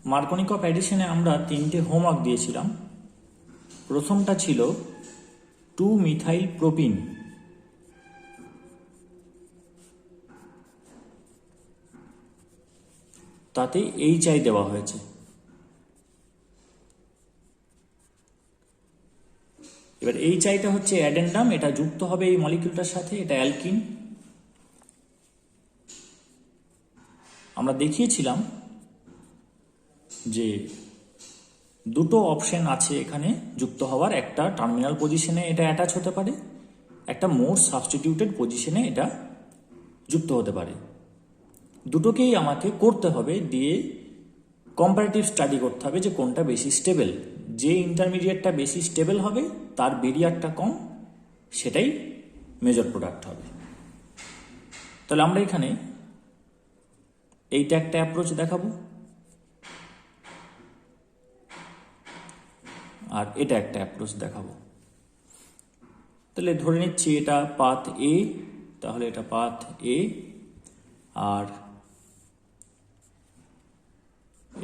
Markovnikov অ্যাডিশনে আমরা তিনটে homework দিয়েছিলাম। প্রথমটা ছিল 2-মিথাইল প্রোপিন। তাতে HI দেওয়া হয়েছে। এবার HIটা হচ্ছে অ্যাডেন্ডাম, এটা যুক্ত হবে এই মলিকিউলটার সাথে, এটা অ্যালকিন। আমরা দেখিয়েছিলাম যে দুটো অপশন আছে এখানে যুক্ত হওয়ার, একটা টার্মিনাল পজিশনে এটা অ্যাটাচ হতে পারে, একটা মোর সাবস্টিটিউটেড পজিশনে এটা যুক্ত হতে পারে। দুটোকেই আমাকে করতে হবে, দিয়ে কম্পারেটিভ স্টাডি করতে হবে যে কোনটা বেশি স্টেবল। যে ইন্টারমিডিয়েটটা বেশি স্টেবল হবে, তার বেরিয়ারটা কম, সেটাই মেজর প্রোডাক্ট হবে। তাহলে আমরা এখানে এইটা একটা অ্যাপ্রোচ দেখাবো, আর এটা একটা অ্যাপ্রোচ দেখাবো। তাহলে ধরে নিচ্ছি এটা পাথ এ, তাহলে এটা পাথ এ, আর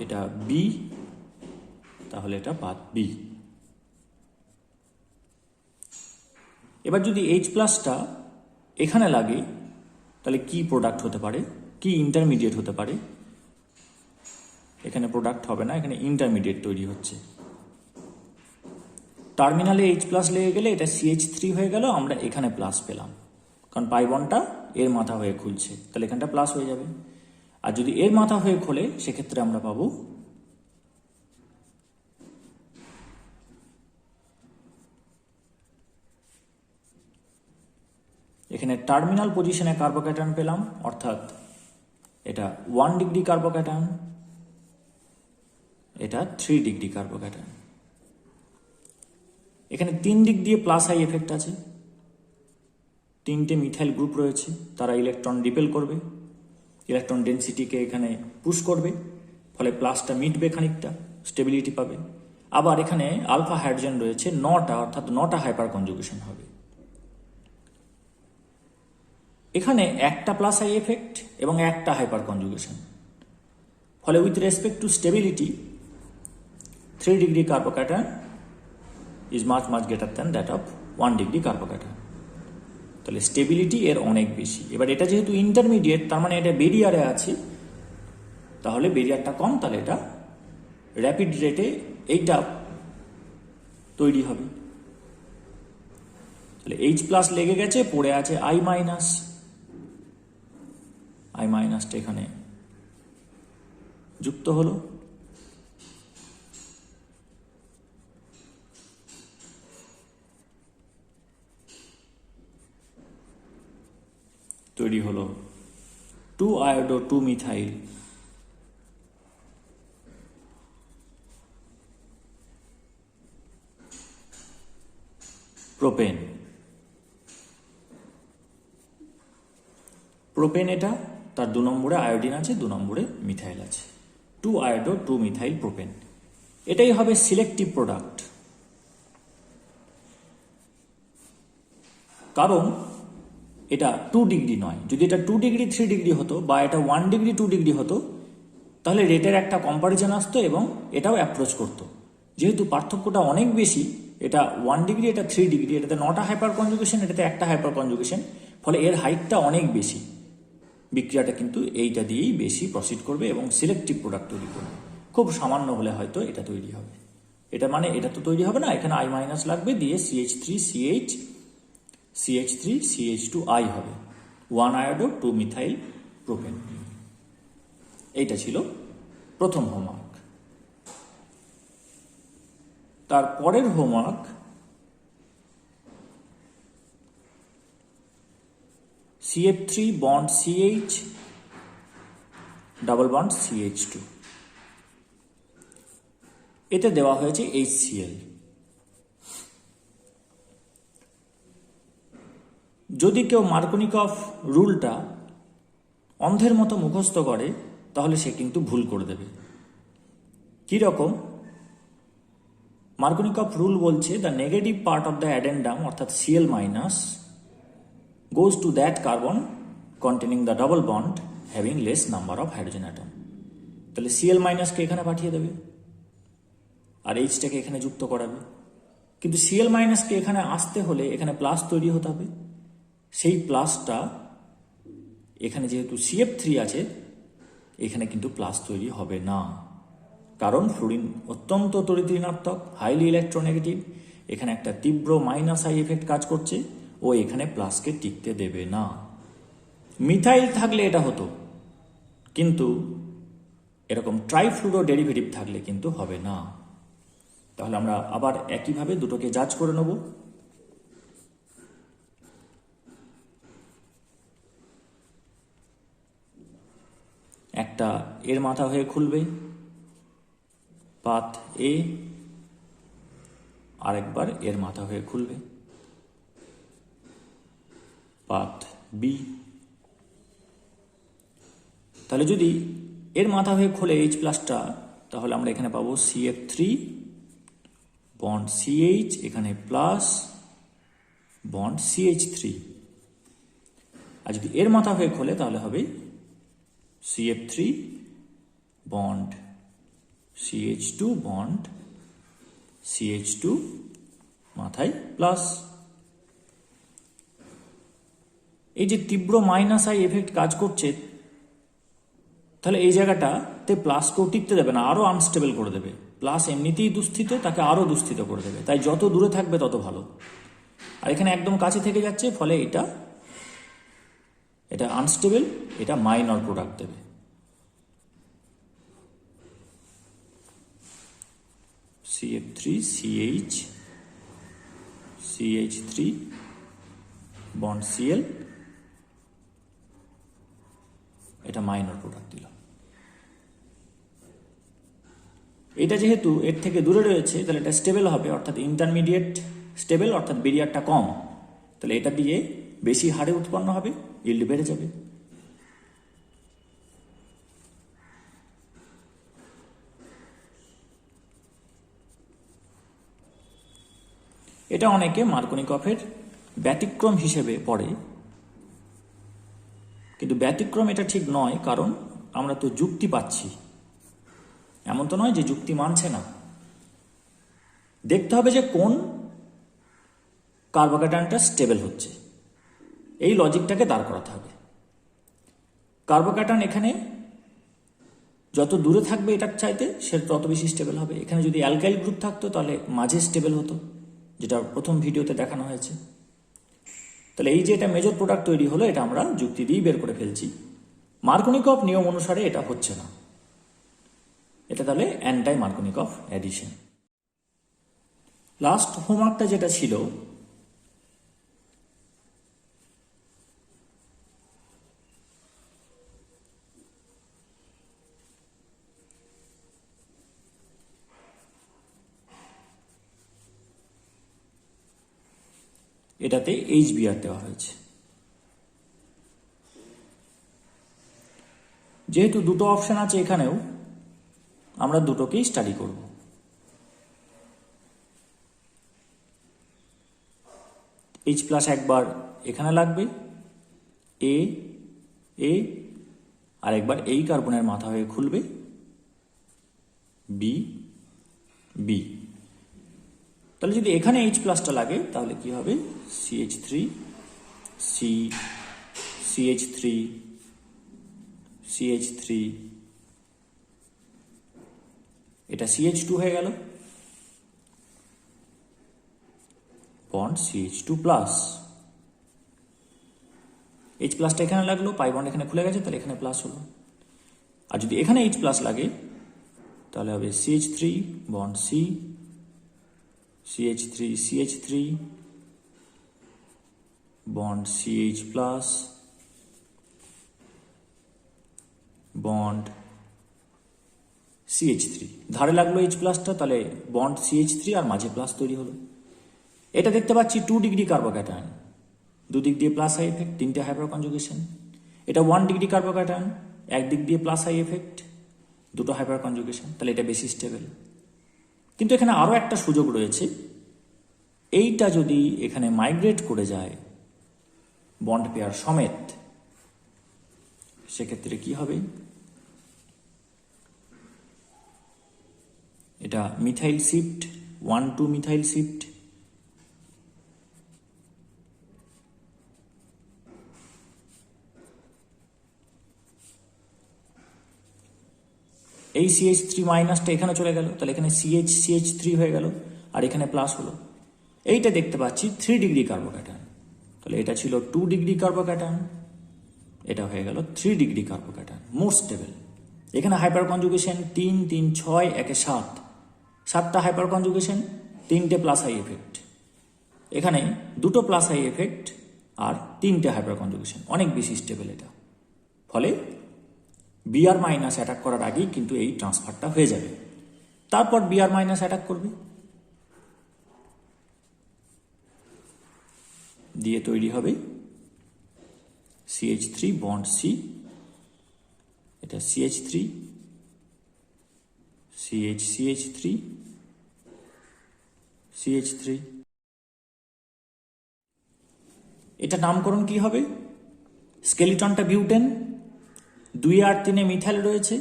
এটা বি, তাহলে এটা পাথ বি। এবার যদি H+টা এখানে লাগে, তাহলে কি প্রোডাক্ট হতে পারে, কি ইন্টারমিডিয়েট হতে পারে? এখানে প্রোডাক্ট হবে না, এখানে ইন্টারমিডিয়েট তৈরি হচ্ছে। টার্মিনালে H+ লেগে গেলে এটা CH3 হয়ে গেল, আমরা এখানে প্লাস পেলাম, কারণ পাই বন্ডটা এর মাথা হয়ে খুলছে, তাহলে এখানটা প্লাস হয়ে যাবে। আর যদি এর মাথা হয়ে খোলে, সেক্ষেত্রে আমরা পাবো এখানে টার্মিনাল পজিশনে কার্বোক্যাটায়ন পেলাম, অর্থাৎ এটা 1 ডিগ্রি কার্বোক্যাটায়ন, এটা 3 ডিগ্রি কার্বোক্যাটায়ন। এখানে 3 দিক দিয়ে প্লাস আই এফেক্ট আছে, তিনটে মিথাইল গ্রুপ রয়েছে, তারা ইলেকট্রন রিপেল করবে, ইলেকট্রন ডেন্সিটিকে এখানে পুশ করবে, ফলে প্লাসটা মিটবে, খানিকটা স্টেবিলিটি পাবে। আবার এখানে আলফা হাইড্রোজেন রয়েছে 9টা, অর্থাৎ 9টা হাইপার কনজুগেশন হবে। এখানে একটা প্লাস আই এফেক্ট এবং একটা হাইপার কনজুগেশন, ফলে with respect to stability 3 degree carbocation is much greater than that of 1 degree carbocation. তাহলে স্টেবিলিটি এর অনেক বেশি। এবার এটা যেহেতু ইন্টারমিডিয়েট, তার মানে এটা বেরিয়ারে আছে, তাহলে বেরিয়ারটা কম, তাহলে এটা র্যাপিড রেটে এইটা তৈরি হবে। তাহলে H+ লেগে গেছে, পড়ে আছে I-, I- এখানে যুক্ত হলো, তৈরি হলো 2-iodo-2-মিথাইল প্রোপেন। প্রোপেন এটা, তার 2 নম্বরে আয়োডিন আছে, 2 নম্বরে মিথাইল আছে, 2-iodo-2-মিথাইল প্রোপেন। এটাই হবে সিলেক্টিভ প্রোডাক্ট, কারণ এটা 2 ডিগ্রি নয়। যদি এটা 2 ডিগ্রি 3 ডিগ্রি হতো, বা এটা 1 ডিগ্রি 2 ডিগ্রি হতো, তাহলে রেটের একটা কম্পারিজন আসতো এবং এটাও অ্যাপ্রোচ করতো। যেহেতু পার্থক্যটা অনেক বেশি, এটা 1 ডিগ্রি, এটা 3 ডিগ্রি, এটাতে 9টা হাইপার কনজুগেশন, এটাতে একটা হাইপার কনজুগেশন, ফলে এর হাইটটা অনেক বেশি। বিক্রিয়াটা কিন্তু এইটা দিয়েই বেশি প্রসিড করবে এবং সিলেক্টিভ প্রোডাক্ট তৈরি করবে। খুব সামান্য হলে হয়তো এটা তৈরি হবে, এটা মানে এটা তো তৈরি হবে না, এখানে I- লাগবে, দিয়ে CH3CH2I হবে, 1-iodo-2-মিথাইল প্রোপেন। এইটা ছিল প্রথম হোমওয়ার্ক। তার পরের homework CF3 bond CH double bond CH2, এতে দেওয়া হয়েছে HCl। যদি কেউ মার্কনিকভ রুলটা অন্ধের মতো মুখস্থ করে, তাহলে সে কিন্তু ভুল করে দেবে। কীরকম? মার্কনিকভ রুল বলছে the negative part of the addendum, অর্থাৎ Cl- goes to that carbon containing the double bond having less number of hydrogen atom. তাহলে সিএল মাইনাসকে এখানে পাঠিয়ে দেবে আর এইচটাকে এখানে যুক্ত করাবে। কিন্তু সিএল মাইনাসকে এখানে আসতে হলে এখানে প্লাস তৈরি হতে হবে। সেই প্লাসটা এখানে যেহেতু CF3 আছে এখানে কিন্তু প্লাস তৈরি হবে না, কারণ ফ্লুরিন অত্যন্ত তড়িৎ ঋণাত্মক, হাইলি ইলেকট্রোনেগেটিভ। এখানে একটা তীব্র মাইনাস আই এফেক্ট কাজ করছে, ও এখানে প্লাসকে টিকতে দেবে না। মিথাইল থাকলে এটা হতো, কিন্তু এরকম ট্রাইফ্লুরো ডেরিভেটিভ থাকলে কিন্তু হবে না। তাহলে আমরা আবার একইভাবে দুটোকে জাজ করে নেব। একটা এর মাথা হয়ে খুলবে পাথ এ, আরেকবার এর মাথা হয়ে খুলবে পাথ বি। তাহলে যদি এর মাথা হয়ে খোলে এইচ প্লাসটা, তাহলে আমরা এখানে পাবো CF3 বন্ড CH, এখানে প্লাস বন্ড CH3। আর যদি এর মাথা হয়ে খোলে তাহলে হবে CF3 bond CH2 bond CH2 মাথায় প্লাস। এই যে তীব্র মাইনাস আই এফেক্ট কাজ করছে, তাহলে এই জায়গাটাতে প্লাসকেও টিকতে দেবে না, আরো আনস্টেবল করে দেবে। প্লাস এমনিতেই দুস্থিত, তাকে আরো দুস্থিত করে দেবে। তাই যত দূরে থাকবে তত ভালো। আর এখানে একদম কাছে থেকে যাচ্ছে, ফলে এটা আনস্টেবল, এটা মাইনর প্রোডাক্ট দেবে। CF3 CH CH3 bond Cl, এটা মাইনর প্রোডাক্ট দিল। এটা যেহেতু এর থেকে দূরে রয়েছে, তাহলে এটা স্টেবল হবে, অর্থাৎ ইন্টারমিডিয়েট স্টেবল, অর্থাৎ বেরিয়ারটা কম। তাহলে এটা দিয়ে বেশি হারে উৎপন্ন হবে, ইল্ড বেড়ে যাবে। এটা অনেকে মার্কনিকফের ব্যতিক্রম হিসেবে পড়ে, কিন্তু ব্যতিক্রম এটা ঠিক নয়, কারণ আমরা তো যুক্তি পাচ্ছি। এমন তো নয় যে যুক্তি মানছে না। দেখতে হবে যে কোন কার্বোক্যাটায়নটা স্টেবল হচ্ছে, এই লজিকটাকে দাঁড় করাতে হবে। কার্বোক্যাটায়ন এখানে যত দূরে থাকবে এটার চাইতে, সে তত বেশি স্টেবল হবে। এখানে যদি অ্যালকাইল গ্রুপ থাকতো তাহলে মাঝে স্টেবল হতো, যেটা প্রথম ভিডিওতে দেখানো হয়েছে। তাহলে এই যে এটা মেজর প্রোডাক্ট তৈরি হলো, এটা আমরা যুক্তি দিয়ে বের করে ফেলছি। মার্কনিকফ নিয়ম অনুসারে এটা হচ্ছে না, এটা তাহলে অ্যান্টাই মার্কনিকফ অ্যাডিশন। লাস্ট হোমওয়ার্কটা যেটা ছিল, এটাতে HBr দেওয়া হয়েছে। যেহেতু দুটো অপশন আছে এখানেও, আমরা দুটোকেই স্টাডি করব। H+ একবার এখানে লাগবে এ, আর একবার এই কার্বনের মাথা হয়ে খুলবে বি। তাহলে যদি এখানে H+টা লাগে তাহলে কি হবে? CH3 CH3 CH3, এটা CH2 হয়ে গেল, বন্ড CH2+। H+টা এখানে লাগলো, পাই বন্ড এখানে খুলে গেছে, তাহলে এখানে প্লাস হলো। আর যদি এখানে H+ লাগে তাহলে হবে CH3 bond CH3 bond CH+ bond CH3। ধারে লাগলো H+টা, তাহলে বন্ড CH3 আর মাঝে প্লাস তৈরি হলো। এটা দেখতে পাচ্ছি 2 ডিগ্রি কার্বোক্যাটায়ন, দুদিক দিয়ে প্লাস আই এফেক্ট, 3টে হাইপার কনজুগেশন। এটা 1 ডিগ্রি কার্বোক্যাটায়ন, একদিক দিয়ে প্লাস আই এফেক্ট, 2টো হাইপার কনজুগেশন, তাহলে এটা বেশি স্টেবল। কিন্তু এখানে আরো একটা সুযোগ রয়েছে, এইটা যদি এখানে মাইগ্রেট করে যায় বন্ড পেয়ার সমেত, সেক্ষেত্রে কি হবে? এটা মিথাইল শিফট 1,2 মিথাইল শিফট। এই CH3 মাইনাসটা এখানে চলে গেল, তাহলে এখানে CH3 হয়ে গেল, আর এখানে প্লাস হলো। এইটা দেখতে পাচ্ছি 3 ডিগ্রি কার্বোক্যাটায়ন, তাহলে এটা ছিল 2 ডিগ্রি কার্বোক্যাটায়ন, এটা হয়ে গেল 3 ডিগ্রি কার্বোক্যাটায়ন, মোর স্টেবল। এখানে হাইপার কনজুগেশন 3, 3, 6, 1, 7, 7টা হাইপার কনজুগেশন, 3টে প্লাস আই এফেক্ট। এখানে 2টো প্লাস আই এফেক্ট আর 3টে হাইপার কনজুগেশন, অনেক বেশি স্টেবল এটা। ফলে বিআর মাইনাস অ্যাটাক করার আগেই কিন্তু এই ট্রান্সফারটা হয়ে যাবে। তারপর বিআর মাইনাস অ্যাটাক করবে, দিয়ে তৈরি হবে CH3 বন্ড C, এটা CH3, CH3, CH3। এটা নামকরণ কি হবে? স্কেলিটনটা বিউটেন, 2 আর 3 মিথাইল রয়েছে,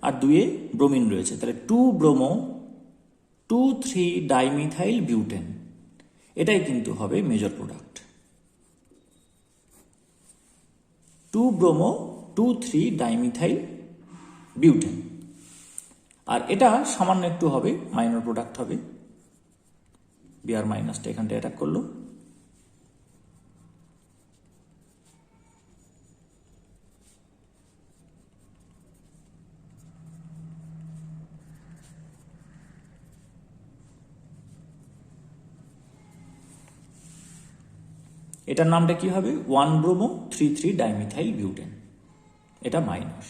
আর 2 ব্রোমিন রয়েছে, তাহলে 2 ব্রোমো 2,3 ডাইমিথাইল বিউটেন। এটাই কিন্তু হবে major product, 2 bromo 2,3 dimethyl butane. আর এটা সামান্য একটু হবে মাইনর প্রোডাক্ট হবে। বিআর মাইনাসটা এখানটা অ্যাটাক করলো, এটার নামটা কি হবে? 1 ব্রোমো 3,3 ডাইমিথাইল বিউটেন, এটা মাইনর।